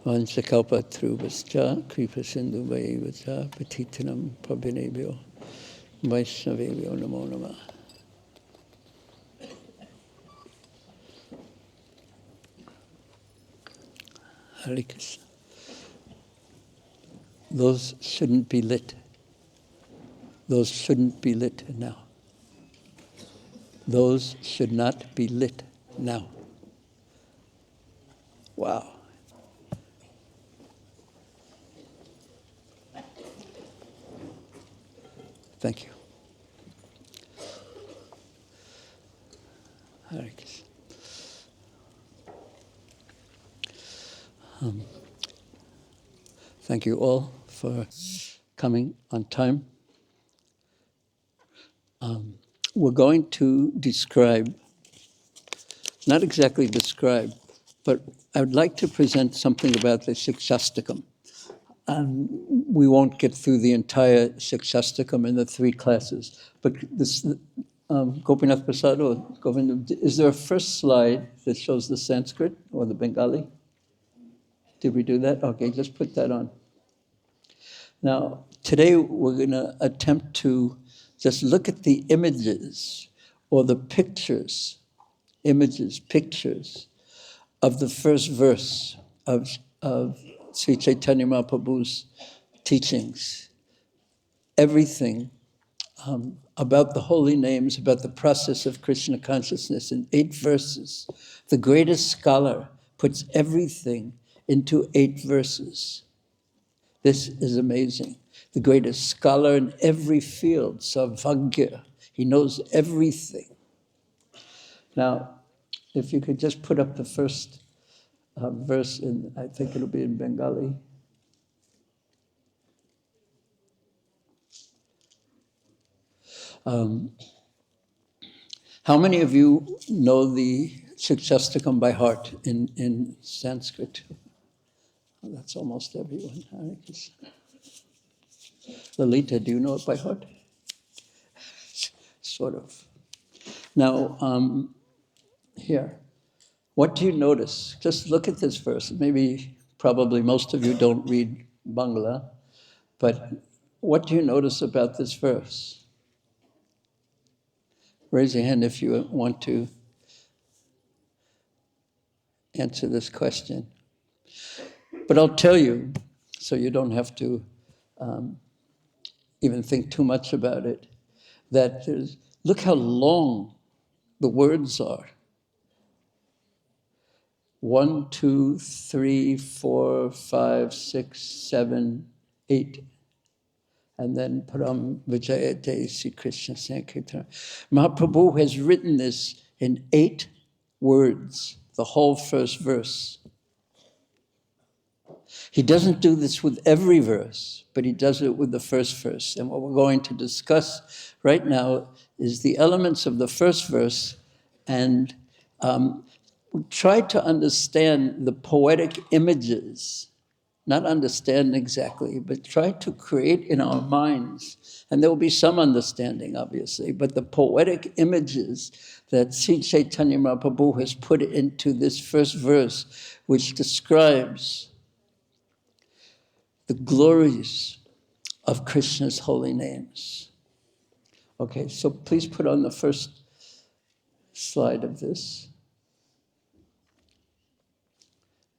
Vanchakalpatrubhascha kripasindhuvaivaccha patitanam prabhinebhyo Vaishnavebhyo namo namah. Hare Krishna. Those shouldn't be lit. Those shouldn't be lit now. Those should not be lit now. Wow. Thank you. Hare Krishna. Thank you all for coming on time. We're going to describe, not exactly describe, but I would like to present something about the Śiksāstakam. We won't get through the entire Śiksāstakam in the 3 classes, but this, Gopinath Prasad or Govind, is there a first slide that shows the Sanskrit or the Bengali? Did we do that? Okay, just put that on. Now, today we're going to attempt to just look at the images or the pictures, pictures of the first verse of Sri Chaitanya Mahaprabhu's teachings. Everything about the holy names, about the process of Krishna consciousness in 8 verses. The greatest scholar puts everything into 8 verses. This is amazing. The greatest scholar in every field, Sarvagya. He knows everything. Now, if you could just put up the first verse in, I think it'll be in Bengali. How many of you know the Śiksāstakam by heart in Sanskrit? Oh, that's almost everyone. Hare Krishna. Lalita, do you know it by heart? Sort of. Now, here, what do you notice? Just look at this verse. Probably most of you don't read Bangla, but what do you notice about this verse? Raise your hand if you want to answer this question. But I'll tell you, so you don't have to even think too much about it, that look how long the words are. 1, 2, 3, 4, 5, 6, 7, 8. And then Param Vijayate Sri Krishna Sankirtana. Mahaprabhu has written this in 8 words, the whole first verse. He doesn't do this with every verse, but he does it with the first verse. And what we're going to discuss right now is the elements of the first verse, and try to understand the poetic images. Not understand exactly, but try to create in our minds, and there will be some understanding, obviously, but the poetic images that Sri Chaitanya Mahaprabhu has put into this first verse, which describes the glories of Krishna's holy names. Okay, so please put on the first slide of this.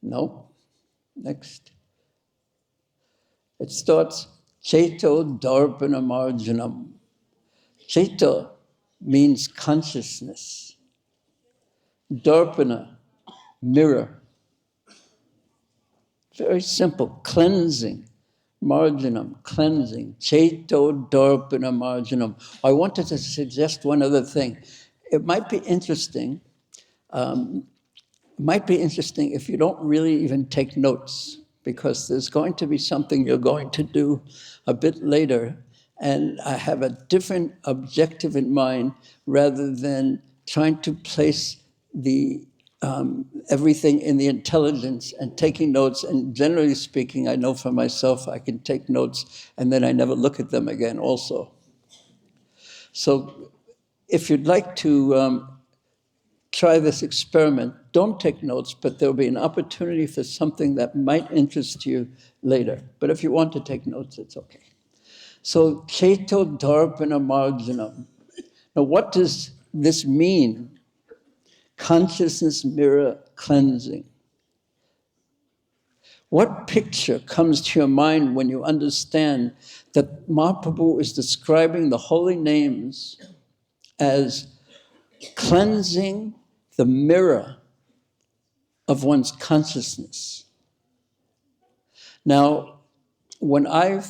No? Next. It starts, Chaito Darpana Marjanam. Chaita means consciousness. Darpana, mirror. Very simple, cleansing. Marjanam, cleansing. Chaito Darpana Marjanam. I wanted to suggest one other thing. It might be interesting. If you don't really even take notes, because there's going to be something you're going to do a bit later, and I have a different objective in mind rather than trying to place the everything in the intelligence and taking notes. And generally speaking, I know for myself, I can take notes and then I never look at them again also. So if you'd like to try this experiment, don't take notes, but there'll be an opportunity for something that might interest you later. But if you want to take notes, it's okay. So, Cheto Darpana Marjanam. Now, what does this mean? Consciousness mirror cleansing. What picture comes to your mind when you understand that Mahaprabhu is describing the holy names as cleansing the mirror of one's consciousness? Now, when I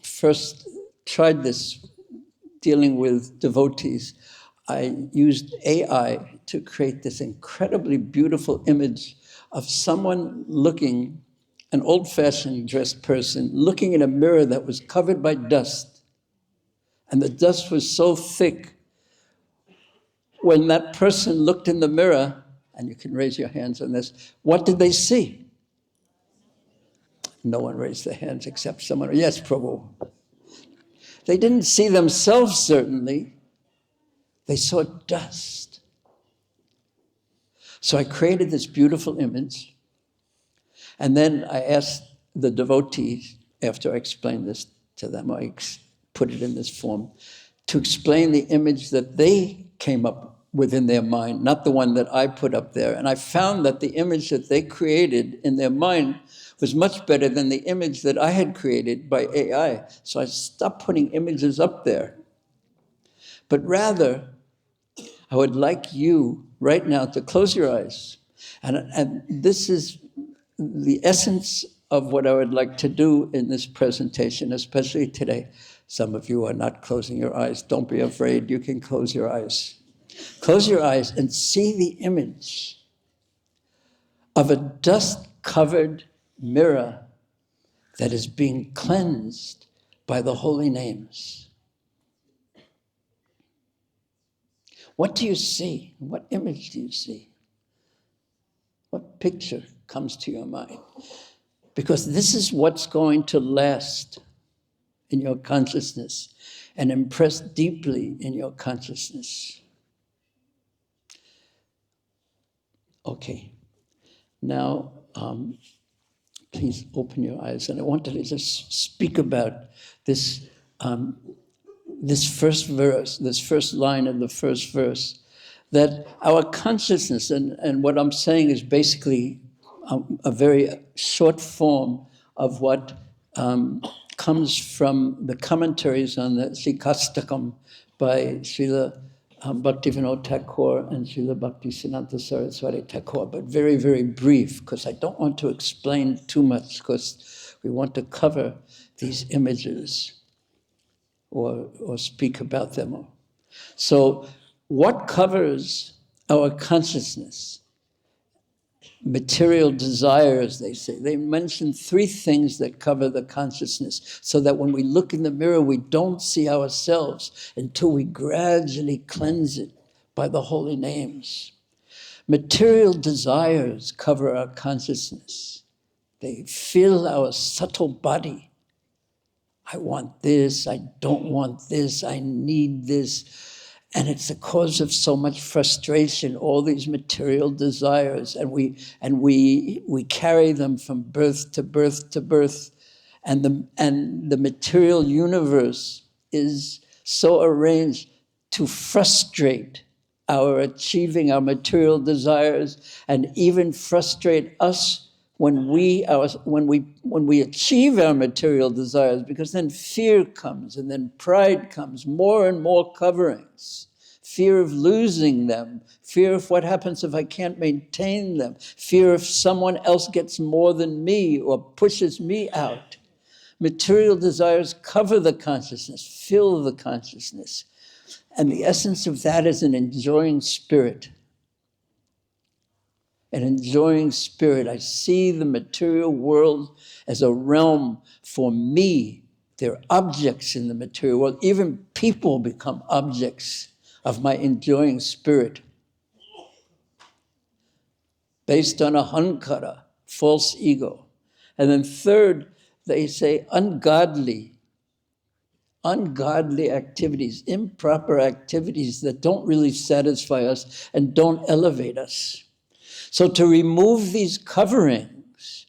first tried this dealing with devotees, I used AI to create this incredibly beautiful image of someone looking, an old-fashioned dressed person, looking in a mirror that was covered by dust. And the dust was so thick, when that person looked in the mirror, and you can raise your hands on this, what did they see? No one raised their hands except someone. Yes, Prabhu. They didn't see themselves, certainly. They saw dust. So I created this beautiful image. And then I asked the devotees, after I explained this to them, I put it in this form, to explain the image that they came up with in their mind, not the one that I put up there. And I found that the image that they created in their mind was much better than the image that I had created by AI. So I stopped putting images up there. But rather, I would like you right now to close your eyes. And this is the essence of what I would like to do in this presentation, especially today. Some of you are not closing your eyes. Don't be afraid. You can close your eyes. Close your eyes and see the image of a dust-covered mirror that is being cleansed by the holy names. What do you see? What image do you see? What picture comes to your mind? Because this is what's going to last in your consciousness and impress deeply in your consciousness. Okay, now please open your eyes, and I wanted to just speak about this, this first verse, this first line of the first verse, that our consciousness, and what I'm saying is basically a very short form of what comes from the commentaries on the Śiksāstakam by Srila Bhaktivinoda Thakur and Srila Bhaktisiddhanta Saraswati Thakur, but very, very brief, because I don't want to explain too much, because we want to cover these images or speak about them. So what covers our consciousness? Material desires, they say. They mention three things that cover the consciousness, so that when we look in the mirror, we don't see ourselves until we gradually cleanse it by the holy names. Material desires cover our consciousness. They fill our subtle body. I want this, I don't want this, I need this. And it's the cause of so much frustration, all these material desires, and we carry them from birth to birth to birth. And the material universe is so arranged to frustrate our achieving our material desires, and even frustrate us when we achieve our material desires, because then fear comes, and then pride comes, more and more coverings. Fear of losing them, fear of what happens if I can't maintain them, fear if someone else gets more than me or pushes me out. Material desires cover the consciousness, fill the consciousness. And the essence of that is an enjoying spirit. An enjoying spirit. I see the material world as a realm for me. They're objects in the material world. Even people become objects of my enjoying spirit. Based on ahankara, false ego. And then third, they say ungodly activities, improper activities that don't really satisfy us and don't elevate us. So to remove these coverings,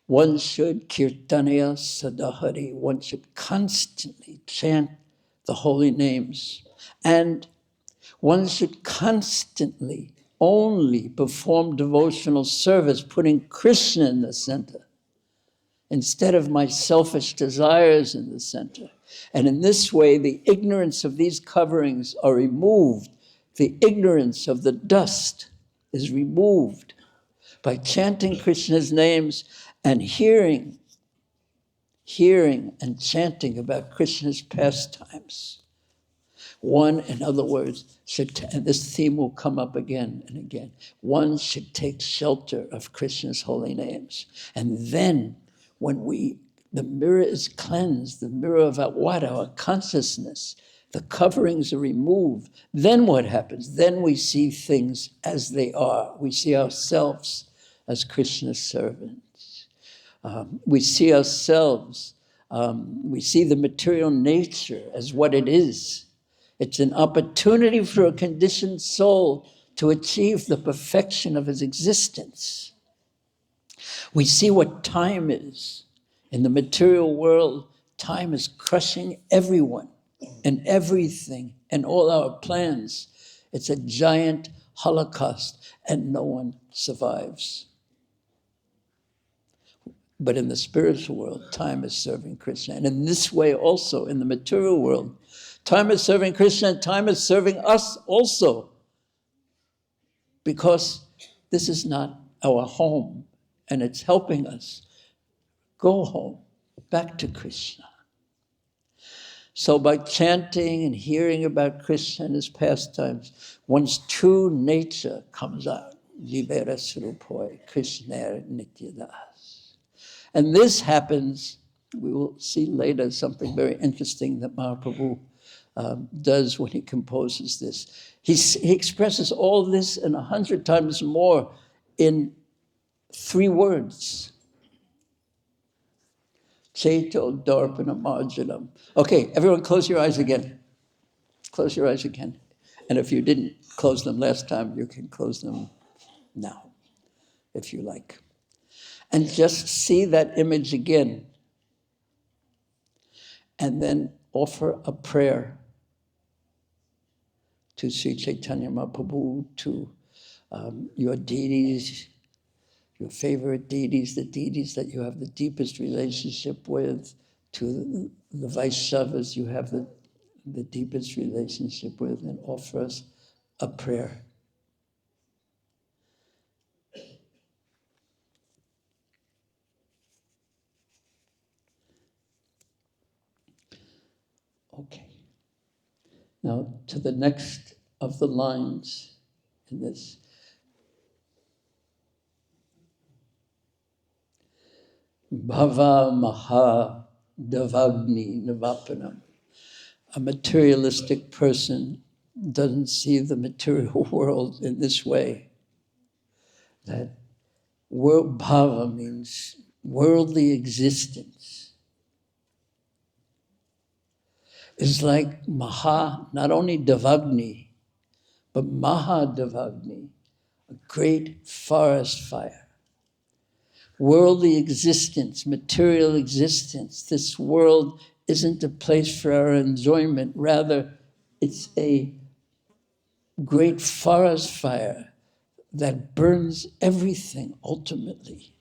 one should kirtanaya sadahari, one should constantly chant the holy names. And one should constantly only perform devotional service, putting Krishna in the center, instead of my selfish desires in the center. And in this way, the ignorance of these coverings are removed. The ignorance of the dust is removed by chanting Krishna's names and hearing and chanting about Krishna's pastimes. One, in other words, and this theme will come up again and again, one should take shelter of Krishna's holy names. And then when the mirror is cleansed, the mirror of our consciousness, the coverings are removed, then what happens? Then we see things as they are. We see ourselves as Krishna's servants. We see ourselves, we see the material nature as what it is. It's an opportunity for a conditioned soul to achieve the perfection of his existence. We see what time is. In the material world, time is crushing everyone and everything and all our plans. It's a giant holocaust and no one survives. But in the spiritual world, time is serving Krishna. And in this way also, in the material world, time is serving Krishna and time is serving us also. Because this is not our home and it's helping us go home, back to Krishna. So by chanting and hearing about Krishna and his pastimes, one's true nature comes out. Jivera Surupoi, Krishna Nityadas. And this happens, we will see later something very interesting that Mahaprabhu does when he composes this. He expresses all this and 100 times more in 3 words. Cheto Darpana Marjanam. Okay, everyone close your eyes again. Close your eyes again. And if you didn't close them last time, you can close them now, if you like. And just see that image again. And then offer a prayer to Sri Chaitanya Mahaprabhu, to your deities, your favorite deities, the deities that you have the deepest relationship with, to the Vaishnavas you have the deepest relationship with, and offer us a prayer. Okay. Now to the next of the lines in this. Bhava Maha Davagni Navapanam. A materialistic person doesn't see the material world in this way. That world bhava means worldly existence. It's like Maha, not only Davagni, but Maha Davagni, a great forest fire. Worldly existence, material existence, this world isn't a place for our enjoyment. Rather, it's a great forest fire that burns everything ultimately.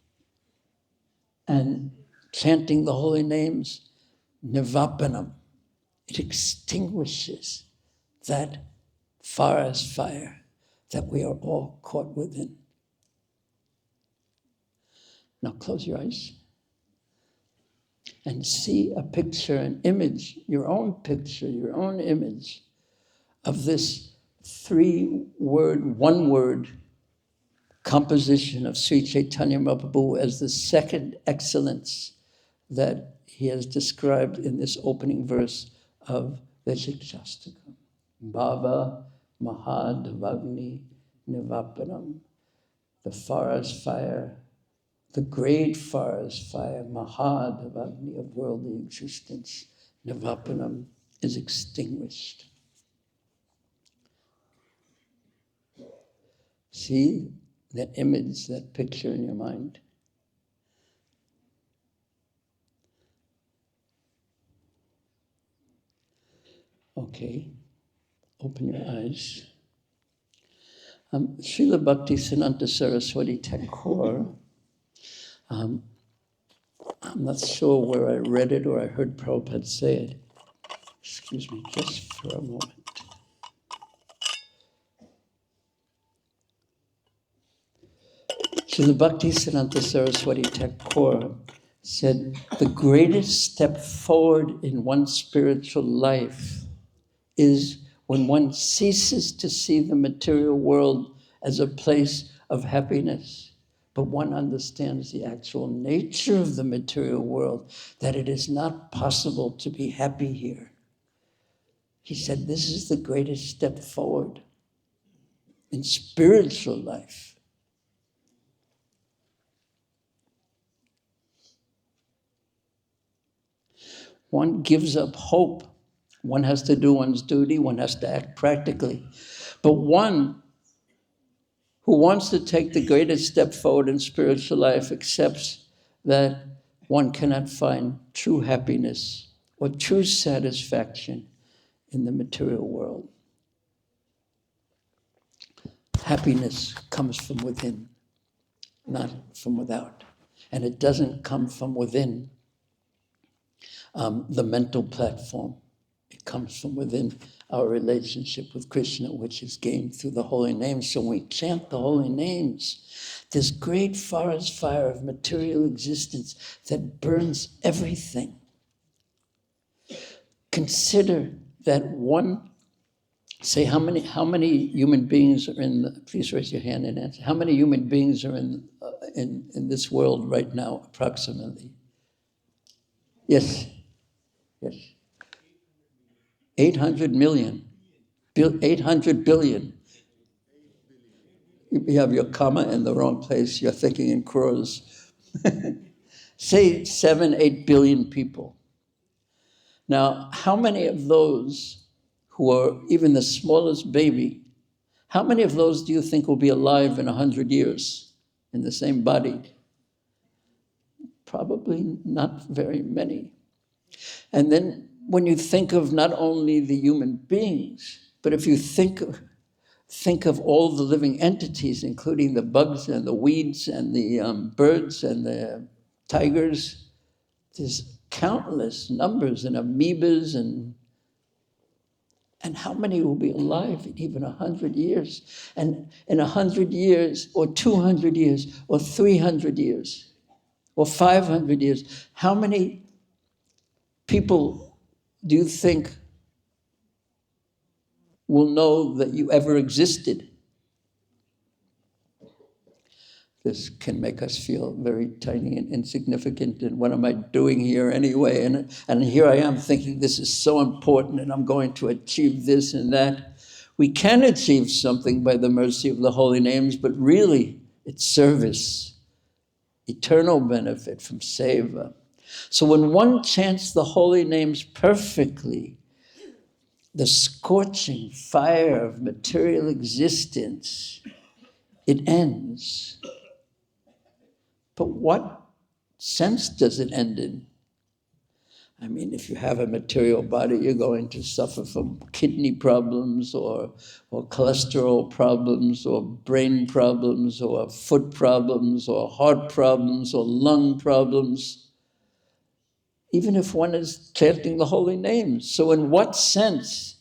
And chanting the holy names, Nivapanam, it extinguishes that forest fire that we are all caught within. Now close your eyes and see a picture, an image, your own picture, your own image of this 3-word, 1-word composition of Sri Chaitanya Mahaprabhu as the second excellence that he has described in this opening verse of the Śiksāstakam. Bhava Mahadavagni Nivapanam, the forest fire, the great forest fire, Mahadavagni of worldly existence, Nivapanam, is extinguished. See, that image, that picture in your mind. Okay, open your eyes. Srila Bhaktisiddhanta Saraswati Thakur, I'm not sure where I read it or I heard Prabhupada say it. Excuse me, just for a moment. Srila Bhaktisiddhanta Saraswati Thakur said, the greatest step forward in one's spiritual life is when one ceases to see the material world as a place of happiness, but one understands the actual nature of the material world, that it is not possible to be happy here. He said, this is the greatest step forward in spiritual life. One gives up hope. One has to do one's duty. One has to act practically. But one who wants to take the greatest step forward in spiritual life accepts that one cannot find true happiness or true satisfaction in the material world. Happiness comes from within, not from without. And it doesn't come from within the mental platform. It comes from within our relationship with Krishna, which is gained through the holy names. So when we chant the holy names, this great forest fire of material existence that burns everything. Consider that one, say how many human beings are in, please raise your hand and answer, how many human beings are in this world right now, approximately? Yes. Yes. 800 million. 800 billion. You have your comma in the wrong place. You're thinking in crores. Say 7-8 billion people. Now, how many of those who are even the smallest baby, how many of those do you think will be alive in 100 years in the same body? Probably not very many. And then when you think of not only the human beings, but if you think of all the living entities, including the bugs and the weeds and the birds and the tigers, there's countless numbers and amoebas and how many will be alive in even 100 years? And in 100 years or 200 years or 300 years or 500 years, how many people do you think will know that you ever existed? This can make us feel very tiny and insignificant, and what am I doing here anyway? And here I am thinking this is so important and I'm going to achieve this and that. We can achieve something by the mercy of the holy names, but really it's service, eternal benefit from seva. So when one chants the holy names perfectly, the scorching fire of material existence, it ends. But what sense does it end in? I mean, if you have a material body, you're going to suffer from kidney problems or cholesterol problems or brain problems or foot problems or heart problems or lung problems, even if one is chanting the holy names. So in what sense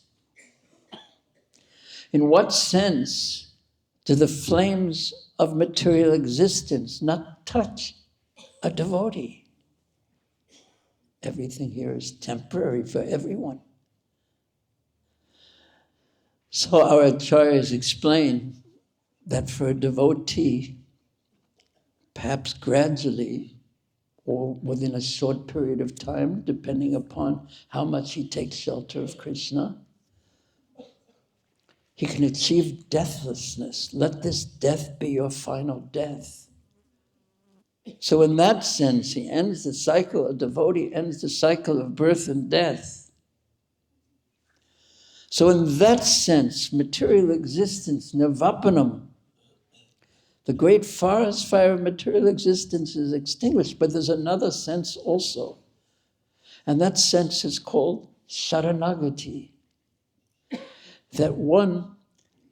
do the flames of material existence not touch a devotee? Everything here is temporary for everyone. So our acharyas explain that for a devotee, perhaps gradually or within a short period of time, depending upon how much he takes shelter of Krishna, he can achieve deathlessness. Let this death be your final death. So in that sense, he ends the cycle, a devotee ends the cycle of birth and death. So in that sense, material existence, nirvapanam, The great forest fire of material existence is extinguished, but there's another sense also. And that sense is called Sharanagati. That one,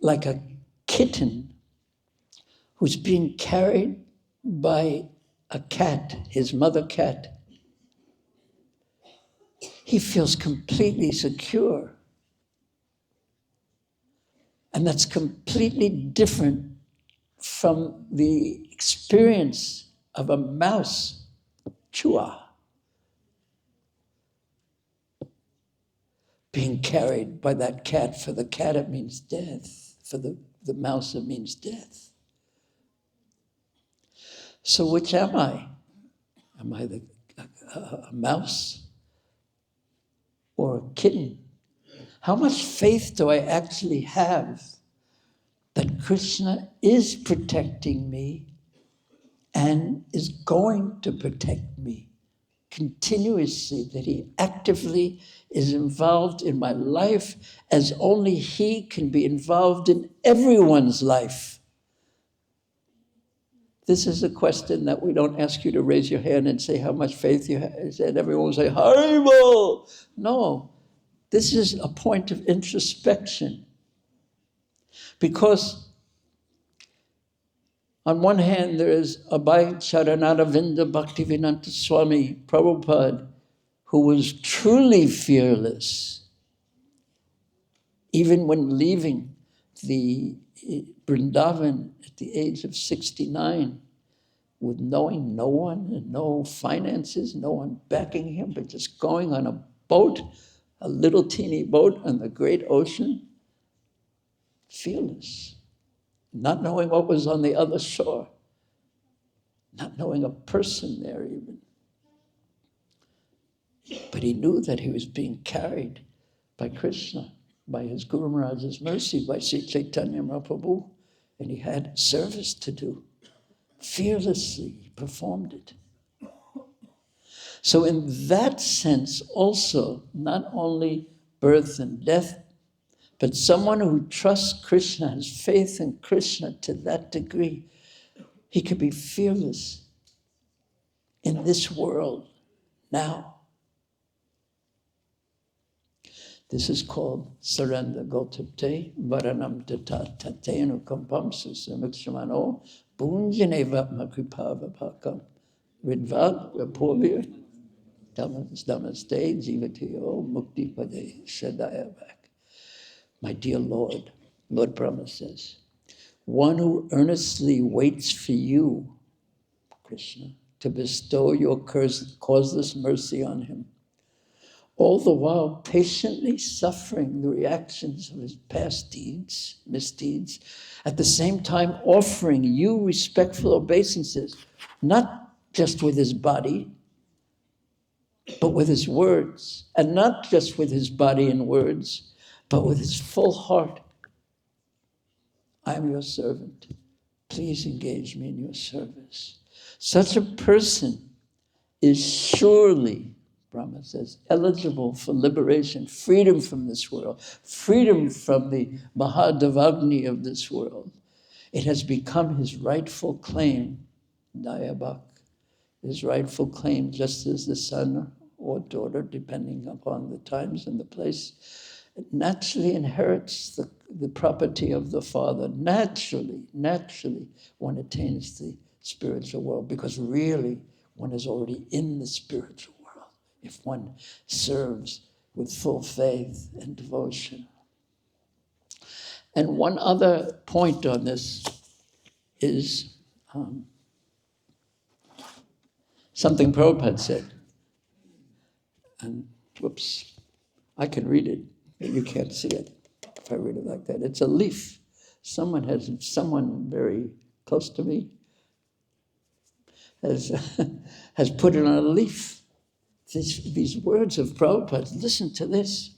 like a kitten who's being carried by a cat, his mother cat, he feels completely secure. And that's completely different from the experience of a mouse, chua, being carried by that cat. For the cat, it means death. For the mouse, it means death. So which am I? Am I a mouse or a kitten? How much faith do I actually have that Krishna is protecting me and is going to protect me continuously, that he actively is involved in my life as only he can be involved in everyone's life? This is a question that we don't ask you to raise your hand and say how much faith you have, and everyone will say, Haribol! No, this is a point of introspection. Because on one hand, there is Abhay Charanaravinda Bhaktivedanta Swami Prabhupada, who was truly fearless, even when leaving the Vrindavan at the age of 69, with knowing no one and no finances, no one backing him, but just going on a boat, a little teeny boat on the great ocean, fearless, not knowing what was on the other shore, not knowing a person there even. But he knew that he was being carried by Krishna, by his Guru Maharaj's mercy, by Sri Chaitanya Mahaprabhu, and he had service to do. Fearlessly, he performed it. So in that sense also, not only birth and death, but someone who trusts Krishna, has faith in Krishna to that degree, he could be fearless in this world now. This is called surrender. Gotapte, varanam tata tatenu kampamsa samikshmano, bunjane vatma kripavapakam, ridvad rapovir, namaste, jivatiyo, mukti pade, shadayavak. My dear Lord, Lord Brahma says, one who earnestly waits for you, Krishna, to bestow your causeless mercy on him, all the while patiently suffering the reactions of his past deeds, misdeeds, at the same time offering you respectful obeisances, not just with his body, but with his words, and not just with his body and words, but with his full heart. I am your servant. Please engage me in your service. Such a person is surely, Brahma says, eligible for liberation, freedom from this world, freedom from the Mahadevagni of this world. It has become his rightful claim, Dayabhak, his rightful claim, just as the son or daughter, depending upon the times and the place, naturally inherits the property of the father. Naturally, one attains the spiritual world, because really one is already in the spiritual world if one serves with full faith and devotion. And one other point on this is something Prabhupada said. And whoops, I can read it, but you can't see it if I read it like that. It's a leaf. Someone very close to me has put it on a leaf. These words of Prabhupada, listen to this.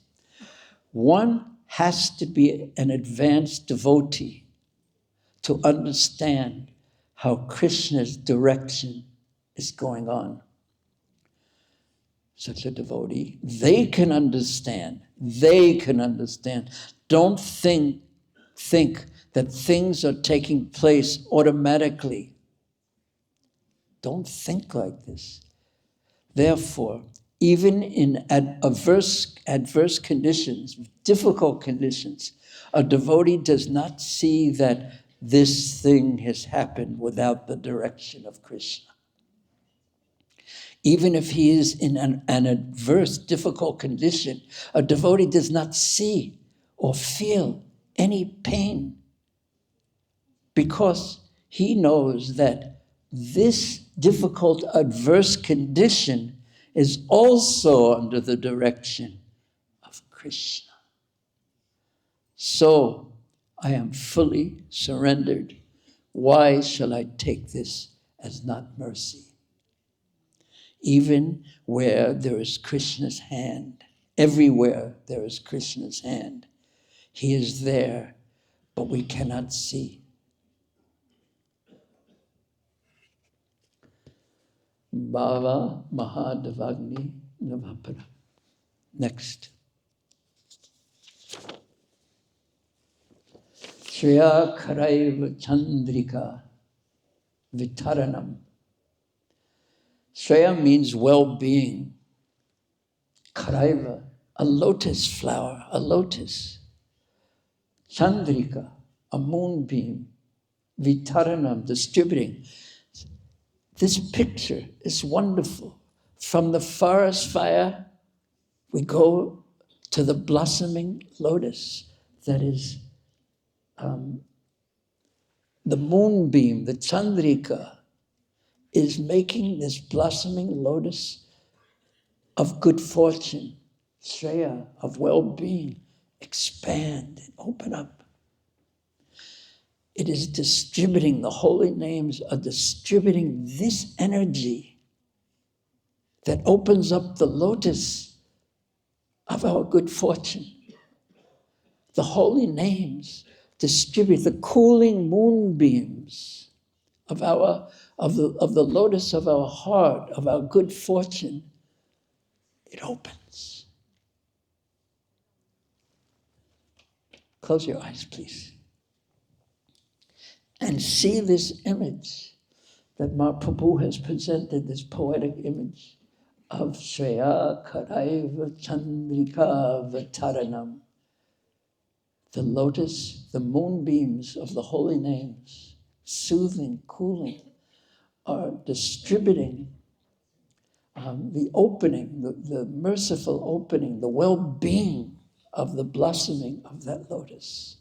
One has to be an advanced devotee to understand how Krishna's direction is going on. Such a devotee, they can understand. Don't think that things are taking place automatically. Don't think like this. Therefore, even in adverse conditions, difficult conditions, a devotee does not see that this thing has happened without the direction of Krishna. Even if he is in an adverse, difficult condition, a devotee does not see or feel any pain because he knows that this difficult, adverse condition is also under the direction of Krishna. So I am fully surrendered. Why shall I take this as not mercy? Even where there is Krishna's hand, everywhere there is Krishna's hand, he is there, but we cannot see. Bhava Mahadevagni Navapara. Next. Shreya Karaiva Chandrika Vitaranam. Shreya means well-being. Karaiva, a lotus flower, a lotus. Chandrika, a moonbeam. Vitaranam, distributing. This picture is wonderful. From the forest fire, we go to the blossoming lotus that is the moonbeam, the Chandrika, is making this blossoming lotus of good fortune, Shreya, of well-being, expand and open up. It is distributing, the holy names are distributing this energy that opens up the lotus of our good fortune. The holy names distribute the cooling moonbeams of the lotus of our heart, of our good fortune. It opens. Close your eyes, please. And see this image that Prabhu has presented, this poetic image of Shreya Karaiva Chandrika Vataranam. The lotus, the moonbeams of the holy names, soothing, cooling, are distributing the opening, the merciful opening, the well-being of the blossoming of that lotus.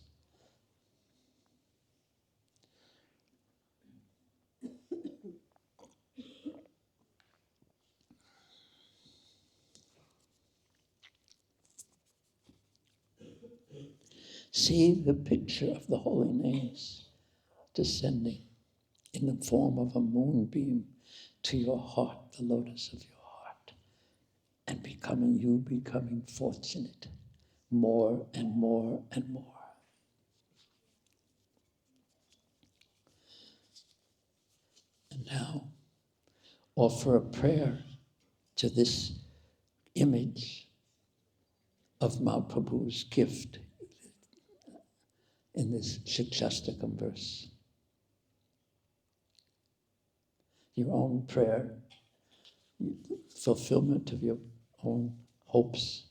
See the picture of the holy names descending in the form of a moonbeam to your heart, the lotus of your heart, and becoming fortunate more and more and more. And now, offer a prayer to this image of Mahaprabhu's gift in this Śiksāstakam verse. Your own prayer, fulfillment of your own hopes.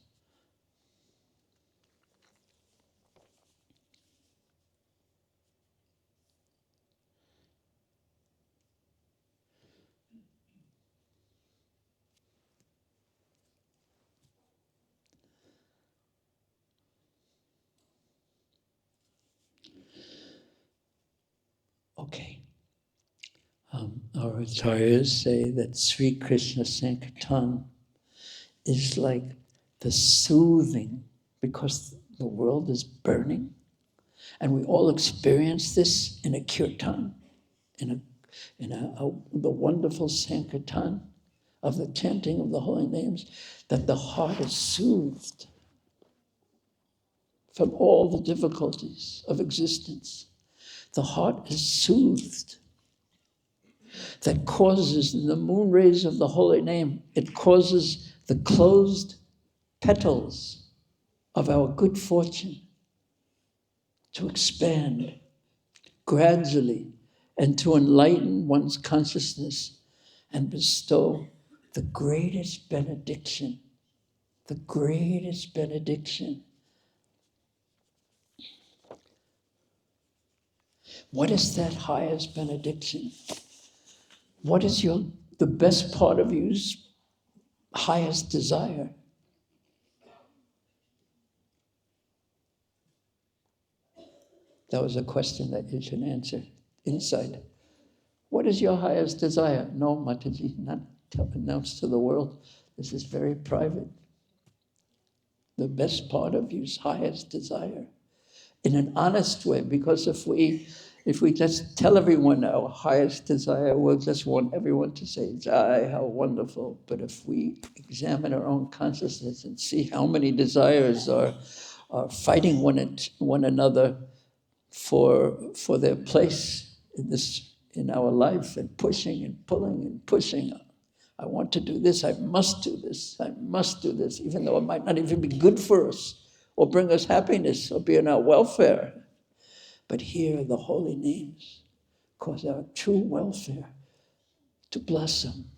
Okay. Our acharyas say that Sri Krishna Sankirtan is like the soothing, because the world is burning, and we all experience this in a kirtan, in the wonderful Sankirtan of the chanting of the holy names, that the heart is soothed from all the difficulties of existence. The heart is soothed. That causes, in the moon rays of the holy name, it causes the closed petals of our good fortune to expand gradually, and to enlighten one's consciousness and bestow the greatest benediction. The greatest benediction. What is that highest benediction? What is the best part of you's highest desire? That was a question that you should answer inside. What is your highest desire? No, Mataji, not announce to the world. This is very private. The best part of you's highest desire. In an honest way, because if we just tell everyone our highest desire, we'll just want everyone to say, Jai, how wonderful. But if we examine our own consciousness and see how many desires are fighting one another for their place in our life, and pushing and pulling and pushing. I want to do this, I must do this, I must do this, even though it might not even be good for us, or bring us happiness, or be in our welfare. But here the holy names cause our true welfare to blossom.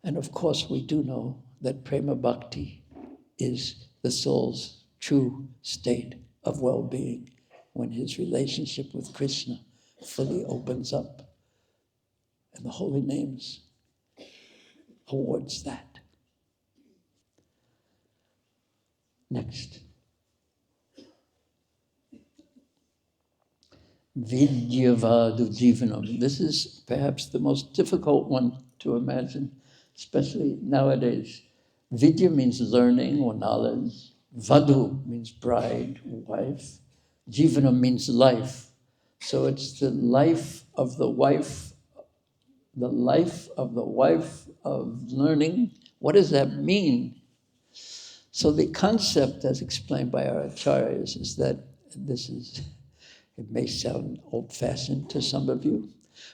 And of course we do know that prema bhakti is the soul's true state of well-being when his relationship with Krishna fully opens up. And the holy names awards that. Next. Vidyavadu jivanam. This is perhaps the most difficult one to imagine, especially nowadays. Vidya means learning or knowledge. Vadu means bride, wife. Jivanam means life. So it's the life of the wife, of learning. What does that mean? So the concept, as explained by our acharyas, is that it may sound old-fashioned to some of you,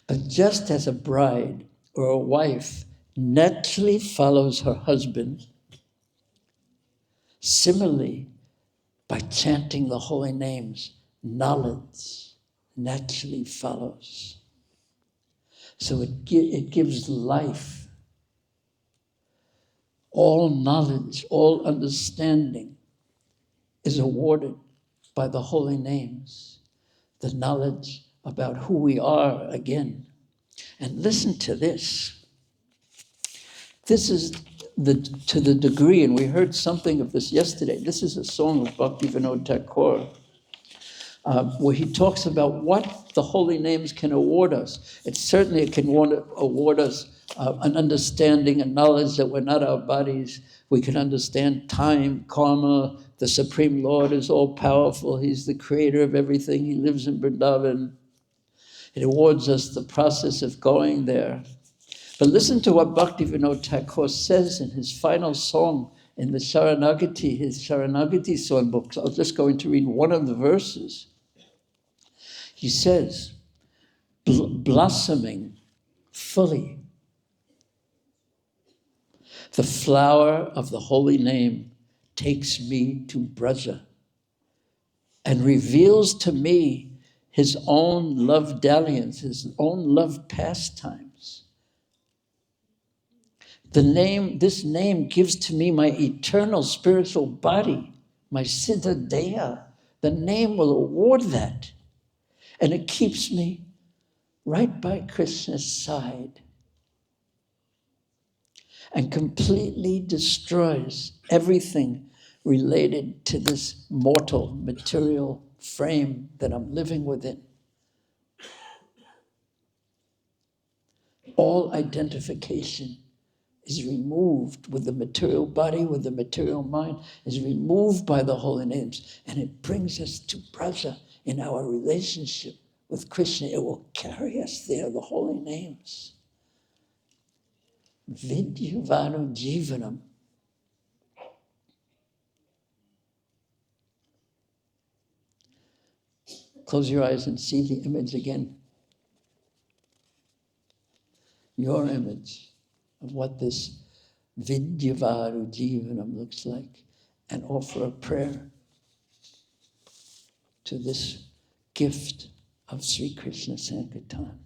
but just as a bride or a wife naturally follows her husband, similarly, by chanting the holy names, knowledge naturally follows. So it gives life. All knowledge, all understanding is awarded by the holy names. The knowledge about who we are again. And listen to this. This is to the degree, and we heard something of this yesterday. This is a song of Bhaktivinoda Thakur, where he talks about what the holy names can award us. It can award us an understanding and knowledge that we're not our bodies. We can understand time, karma. The Supreme Lord is all-powerful. He's the creator of everything. He lives in Vrindavan. It awards us the process of going there. But listen to what Bhaktivinoda Thakur says in his final song in the Sharanagati, his Sharanagati songbook. I was just going to read one of the verses. He says, blossoming fully, the flower of the holy name takes me to Braja and reveals to me his own love dalliance, his own love pastimes. This name gives to me my eternal spiritual body, my Siddha Deha. The name will award that. And it keeps me right by Krishna's side and completely destroys everything related to this mortal, material frame that I'm living within. All identification is removed with the material body, with the material mind, is removed by the holy names. And it brings us to Braja in our relationship with Krishna. It will carry us there, the holy names. Vidyavanu jivanam. Close your eyes and see the image again. Your image of what this Vidyavanu jivanam looks like, and offer a prayer. to this gift of Sri Krishna Sankirtan.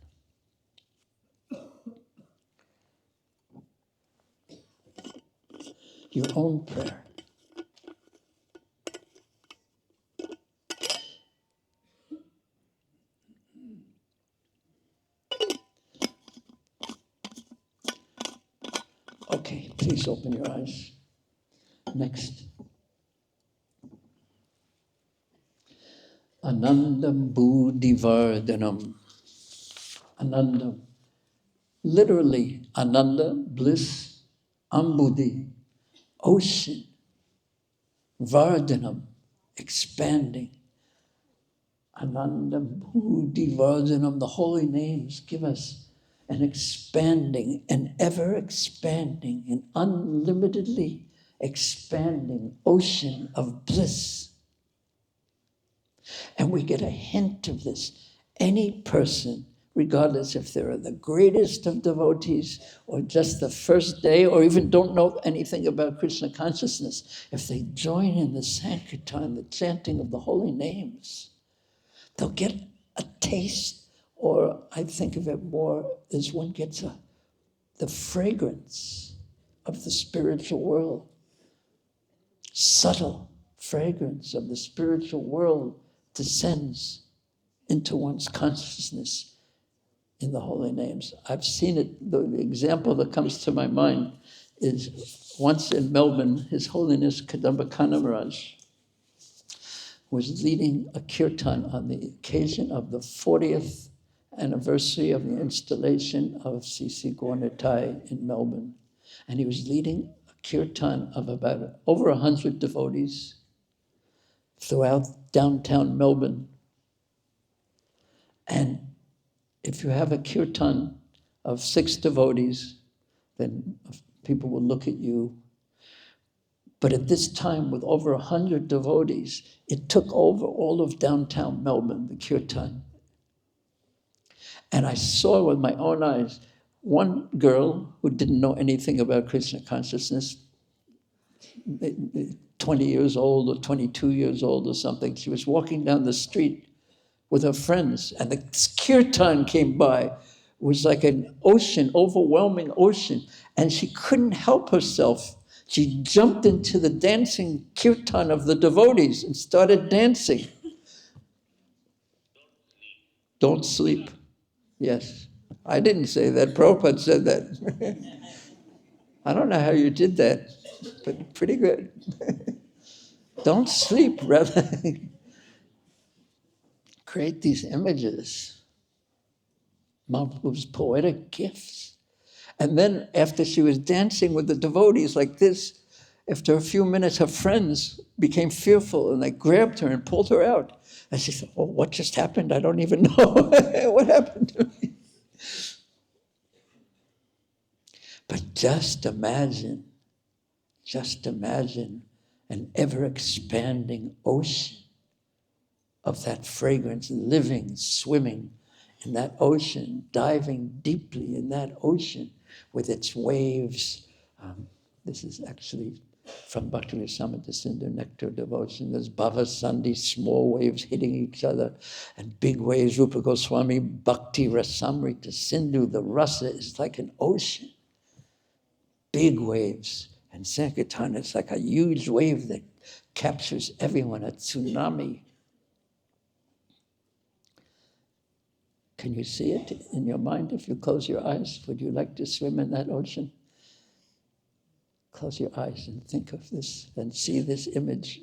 Your own prayer. Okay, please open your eyes. Next. Anandam Bhūrijana. Anandam. Literally, Ananda, bliss, Ambudhi, ocean, Vardhanam, expanding. Anandam Bhūrijana, the holy names give us an expanding, an ever expanding, an unlimitedly expanding ocean of bliss. And we get a hint of this. Any person, regardless if they're the greatest of devotees or just the first day or even don't know anything about Krishna consciousness, if they join in the Sankirtan, the chanting of the holy names, they'll get a taste, or I think of it more as one gets the fragrance of the spiritual world. Subtle fragrance of the spiritual world descends into one's consciousness in the holy names. I've seen it. The example that comes to my mind is once in Melbourne, His Holiness Kadamba Maharaj was leading a kirtan on the occasion of the 40th anniversary of the installation of C.C. Gaur-Nitai in Melbourne. And he was leading a kirtan of about over 100 devotees throughout downtown Melbourne. And if you have a kirtan of 6 devotees, then people will look at you. But at this time, with over 100 devotees, it took over all of downtown Melbourne, the kirtan. And I saw with my own eyes one girl who didn't know anything about Krishna consciousness, 20 years old or 22 years old or something. She was walking down the street with her friends, and the kirtan came by. It was like an ocean, overwhelming ocean, and she couldn't help herself. She jumped into the dancing kirtan of the devotees and started dancing. Don't sleep. Yes. I didn't say that. Prabhupada said that. I don't know how you did that, but pretty good. Don't sleep, rather. Create these images. Mahaprabhu's poetic gifts. And then after she was dancing with the devotees like this, after a few minutes, her friends became fearful and they grabbed her and pulled her out. And she said, "Oh, what just happened? I don't even know." What happened to me? But just imagine an ever-expanding ocean of that fragrance, living, swimming in that ocean, diving deeply in that ocean with its waves. This is actually from Bhakti-Rasamrita Sindhu, Nectar Devotion. There's Bhava Sandhi, small waves hitting each other, and big waves. Rupa Goswami, Bhakti-Rasamrita Sindhu, the rasa is like an ocean. Big waves. And Sankirtan is like a huge wave that captures everyone, a tsunami. Can you see it in your mind if you close your eyes? Would you like to swim in that ocean? Close your eyes and think of this and see this image,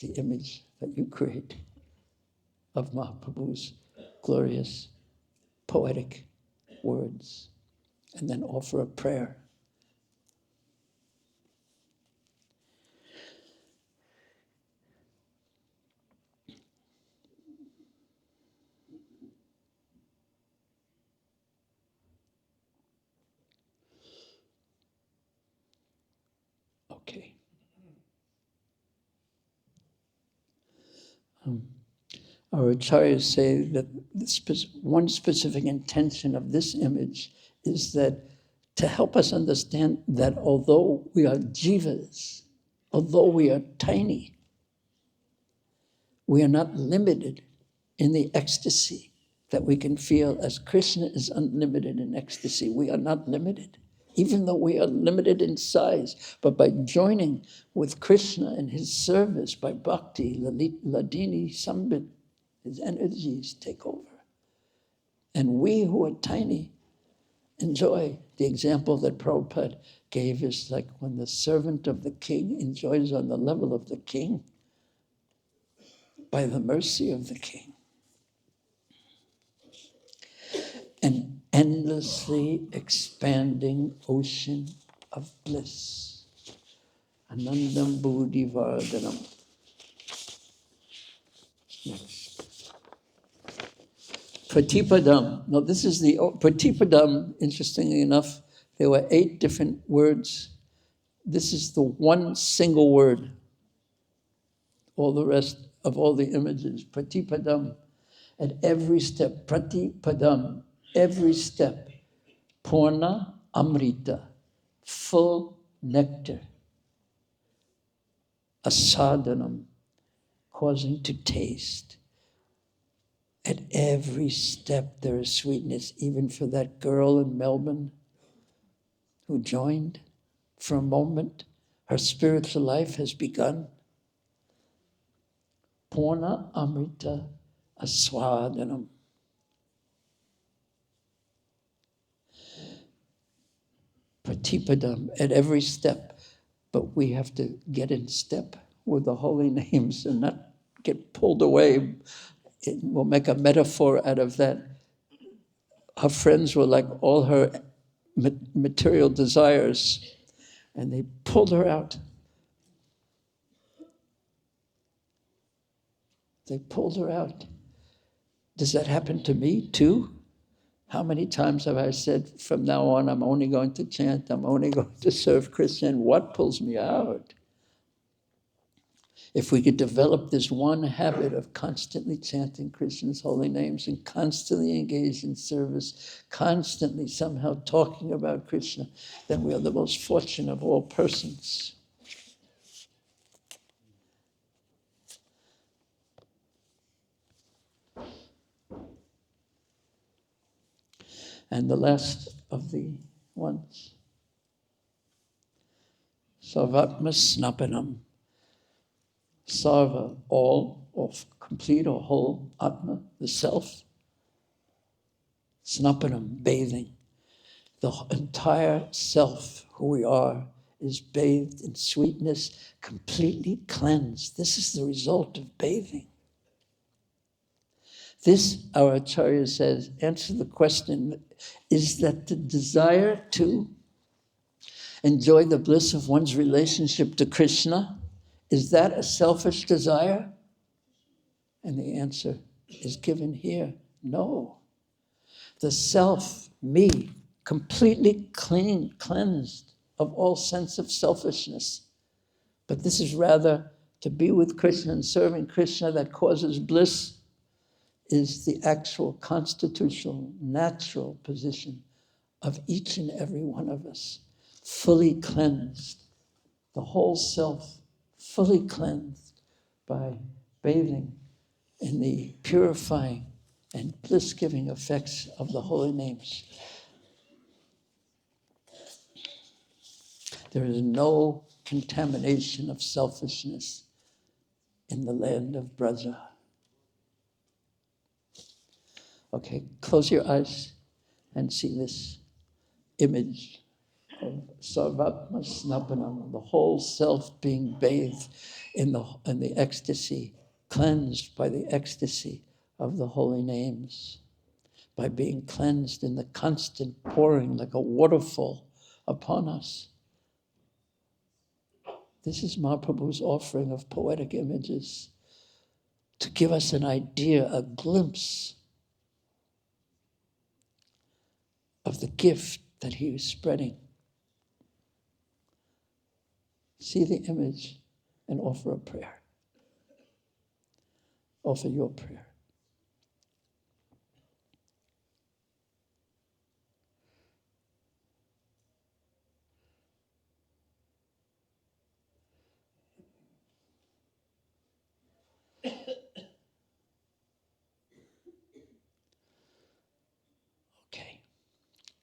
the image that you create of Mahaprabhu's glorious, poetic words. And then offer a prayer. Okay. Our acharyas say that one specific intention of this image is that to help us understand that although we are jivas, although we are tiny, We are not limited in the ecstasy that we can feel as Krishna is unlimited in ecstasy. We are not limited, even though we are limited in size. But by joining with Krishna in his service, by bhakti, ladini, sambit, his energies take over. And we who are tiny enjoy. The example that Prabhupada gave is like when the servant of the king enjoys on the level of the king by the mercy of the king. An endlessly expanding ocean of bliss. Anandam Bhūrijana. Next. Pratipadam. Now this is the Pratipadam, interestingly enough, there were 8 different words. This is the one single word. All the rest of all the images, Pratipadam. At every step, Pratipadam, every step, Purna Amrita, full nectar, asadhanam, causing to taste. At every step there is sweetness, even for that girl in Melbourne who joined for a moment. Her spiritual life has begun. Purna Amrita Aswadanam. Pratipadam, at every step. But we have to get in step with the holy names and not get pulled away. We'll make a metaphor out of that. Her friends were like all her material desires, and they pulled her out. They pulled her out. Does that happen to me too? How many times have I said, from now on, I'm only going to chant, I'm only going to serve Krishna, and what pulls me out? If we could develop this one habit of constantly chanting Krishna's holy names and constantly engage in service, constantly somehow talking about Krishna, then we are the most fortunate of all persons. And the last of the ones, Sarvatma Snapanam. Sarva, all, or complete or whole, Atma, the self. Snapanam, bathing. The entire self, who we are, is bathed in sweetness, completely cleansed. This is the result of bathing. This, our Acharya says, answer the question, is that the desire to enjoy the bliss of one's relationship to Krishna, is that a selfish desire? And the answer is given here, no. The self, me, completely clean, cleansed of all sense of selfishness. But this is rather to be with Krishna and serving Krishna that causes bliss, is the actual constitutional, natural position of each and every one of us, fully cleansed, the whole self fully cleansed by bathing in the purifying and bliss-giving effects of the holy names. There is no contamination of selfishness in the land of Braja. Okay, close your eyes and see this image of Sarvatma Snapanam, the whole self being bathed in the ecstasy, cleansed by the ecstasy of the holy names, by being cleansed in the constant pouring like a waterfall upon us. This is Mahaprabhu's offering of poetic images to give us an idea, a glimpse of the gift that he is spreading. See the image and offer a prayer. Offer your prayer.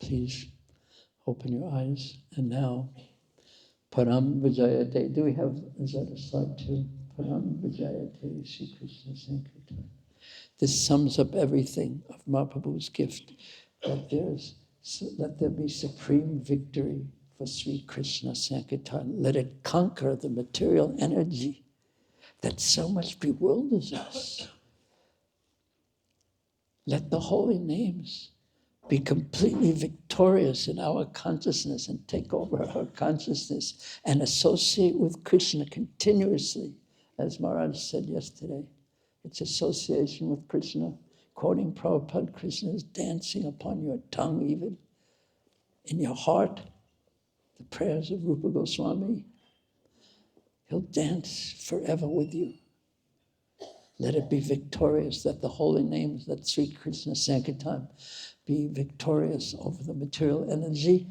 please open your eyes. And now, Param Vijayate. Do we have, is that a slide too? Param Vijayate, Sri Krishna Sankirtan. This sums up everything of Mahaprabhu's gift, that there be supreme victory for Sri Krishna Sankirtan. Let it conquer the material energy that so much bewilders us. Let the holy names be completely victorious in our consciousness and take over our consciousness and associate with Krishna continuously. As Maharaj said yesterday, it's association with Krishna. Quoting Prabhupada, Krishna is dancing upon your tongue even. In your heart, the prayers of Rupa Goswami. He'll dance forever with you. Let it be victorious, that the holy names, that Sri Krishna Sankirtan be victorious over the material energy,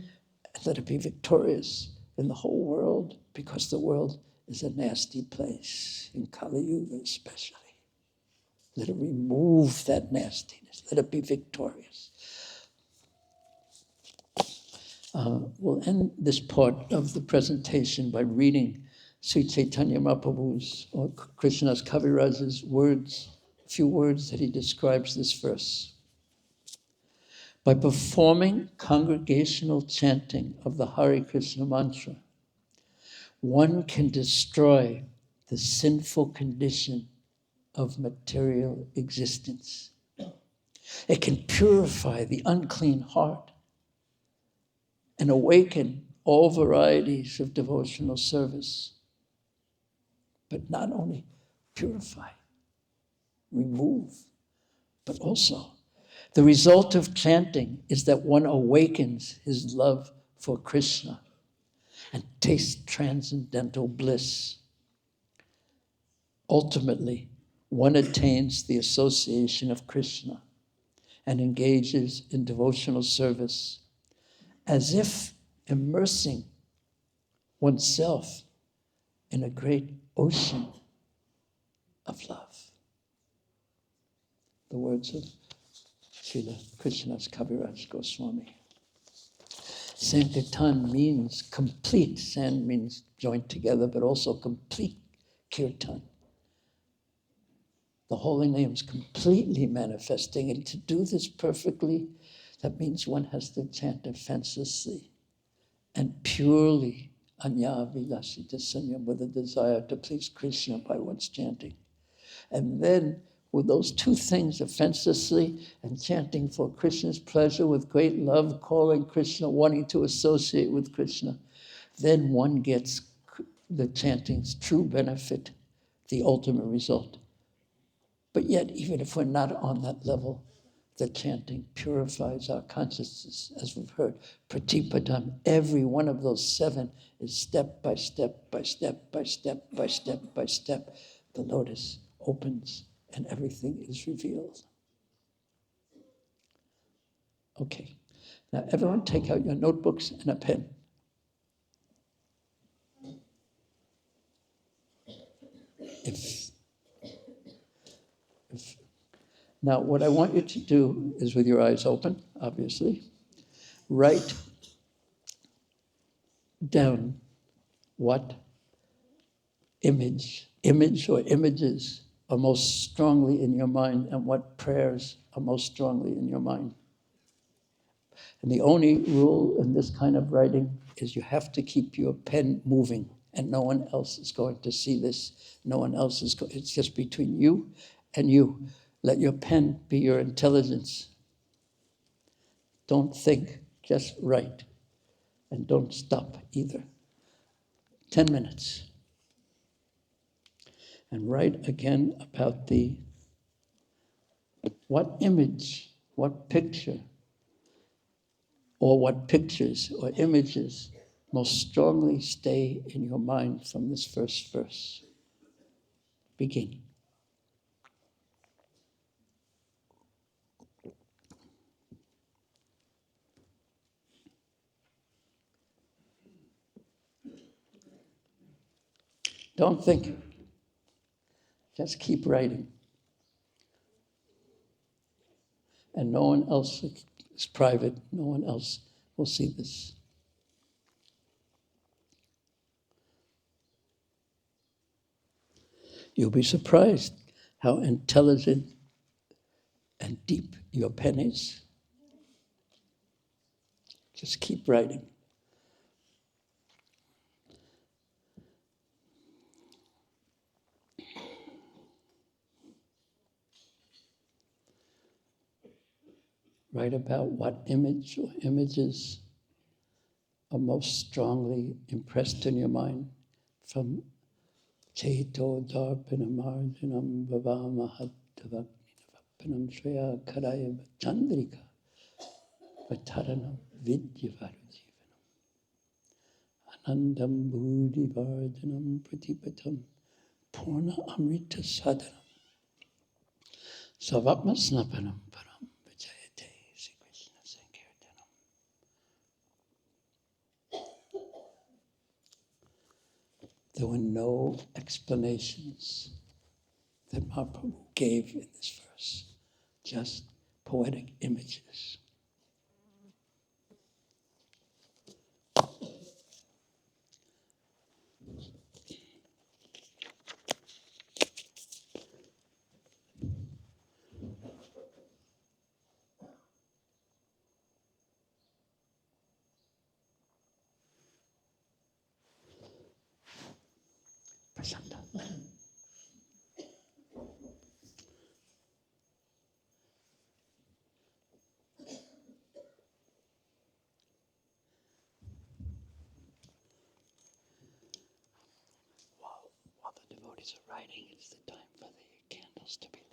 and let it be victorious in the whole world, because the world is a nasty place, in Kali Yuga especially. Let it remove that nastiness. Let it be victorious. We'll end this part of the presentation by reading Sri Chaitanya Mahaprabhu's, or Krishna's Kaviraj's words, a few words that he describes this verse. By performing congregational chanting of the Hare Krishna mantra, one can destroy the sinful condition of material existence. It can purify the unclean heart and awaken all varieties of devotional service. But not only purify, remove, but also the result of chanting is that one awakens his love for Krishna and tastes transcendental bliss. Ultimately, one attains the association of Krishna and engages in devotional service as if immersing oneself in a great ocean of love. The words of Srila Krishna's Kaviraj Goswami. Sankirtan means complete. San means joined together, but also complete kirtan. The holy names completely manifesting. And to do this perfectly, that means one has to chant offenselessly and purely anya vilasita sanyam, with a desire to please Krishna by one's chanting. And then with those two things, offenselessly and chanting for Krishna's pleasure with great love, calling Krishna, wanting to associate with Krishna, then one gets the chanting's true benefit, the ultimate result. But yet, even if we're not on that level, the chanting purifies our consciousness, as we've heard. Pratipadam, every one of those 7 is step by step, by step, by step, by step, by step. The lotus opens and everything is revealed. Okay, now everyone take out your notebooks and a pen. Now, what I want you to do is, with your eyes open, obviously, write down what image or images are most strongly in your mind and what prayers are most strongly in your mind. And the only rule in this kind of writing is you have to keep your pen moving, and no one else is going to see this. No one else is going, it's just between you and you. Let your pen be your intelligence. Don't think, just write. And don't stop either. 10 minutes. And write again about what image, what picture, or what pictures or images most strongly stay in your mind from this first verse. Begin. Don't think. Just keep writing. And no one else is private. No one else we'll see this. You'll be surprised how intelligent and deep your pen is. Just keep writing. Write about what image or images are most strongly impressed in your mind from Chaito Darpanamarjanam Bhavamahattavakninavapanam Shreya Karaya Chandrika Vataranam Vidyavarujivanam Anandam Bhūrijana Pratipatam Purna Amrita Sadhanam Savatma Snapanam Param Vijayate Sri Krishna Sankirtanam. There were no explanations that Mahaprabhu gave in this verse, just poetic images. Prasanta. While the devotees are writing, it's the time for the candles to be lit.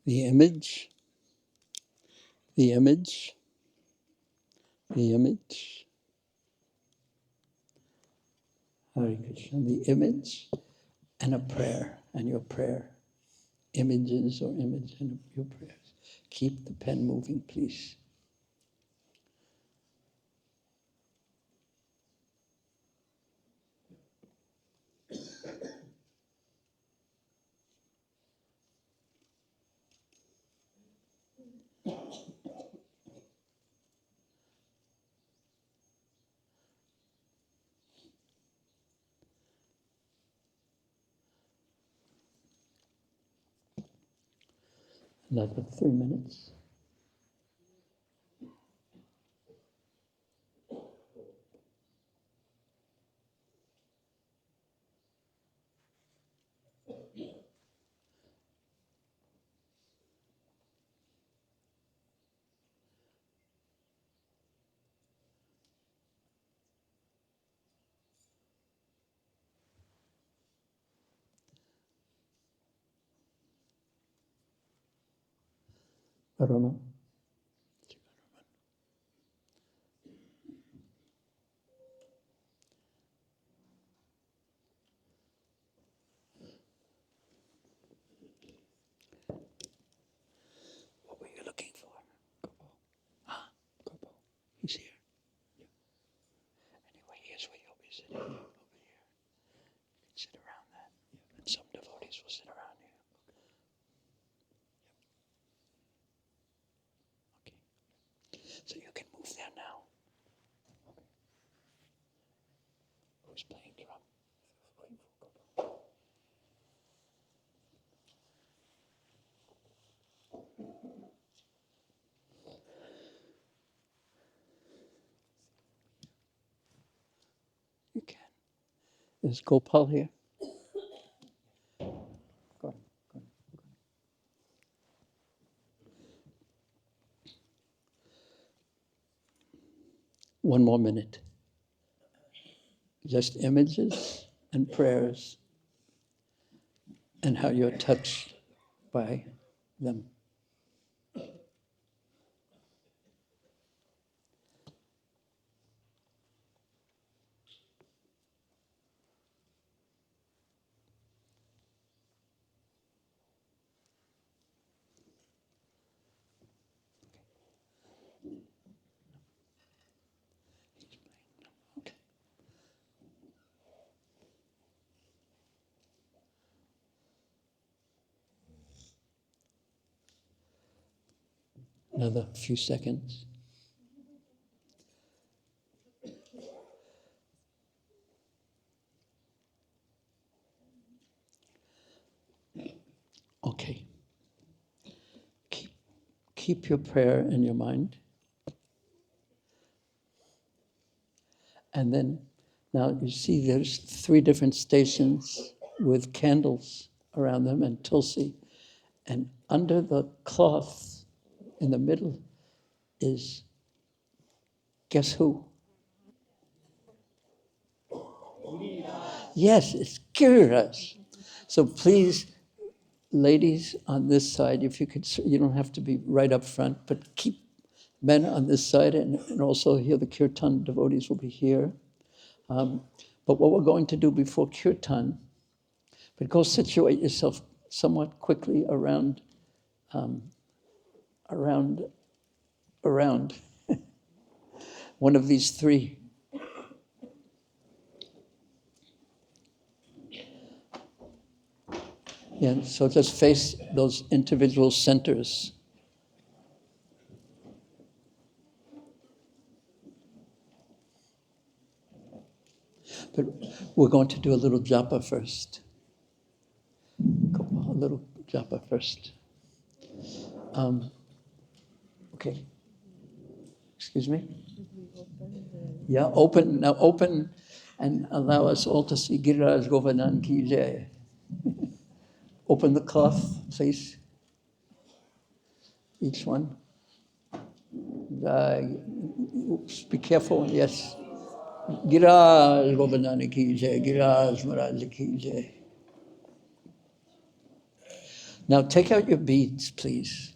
The image, the image, the image. Hare Krishna, the image and a prayer, and your prayer. Images or image and your prayers. Keep the pen moving, please. Another 3 minutes. Arama. What were you looking for? Gopo. Ah, Gopo. He's here. Yeah. Anyway, here's where you'll be sitting. Over here. You can sit around that. Yeah. And some devotees will sit around you. Okay. So you can move there now. Okay. Who's playing drum? You can. Is Gopal here? Go on. One more minute. Just images and prayers and how you're touched by them. Okay. Another few seconds. Okay. Keep your prayer in your mind. And then, now you see there's 3 different stations with candles around them and tulsi. And under the cloth in the middle is, guess who? Yes, it's Giriraj. So please, ladies on this side, if you could, you don't have to be right up front, but keep men on this side, and also here the kirtan devotees will be here. But what we're going to do before kirtan, but go situate yourself somewhat quickly around one of these 3. Yeah, so just face those individual centers. But we're going to do a little japa first. A little japa first. Okay. Excuse me? Yeah, open and allow us all to see Giriraj Govardhan Ki Jai. Open the cloth, please. Each one. Oops, be careful, yes. Giriraj Govardhan Ki Jai, Giriraj Maharaj Ki Jai. Now take out your beads, please.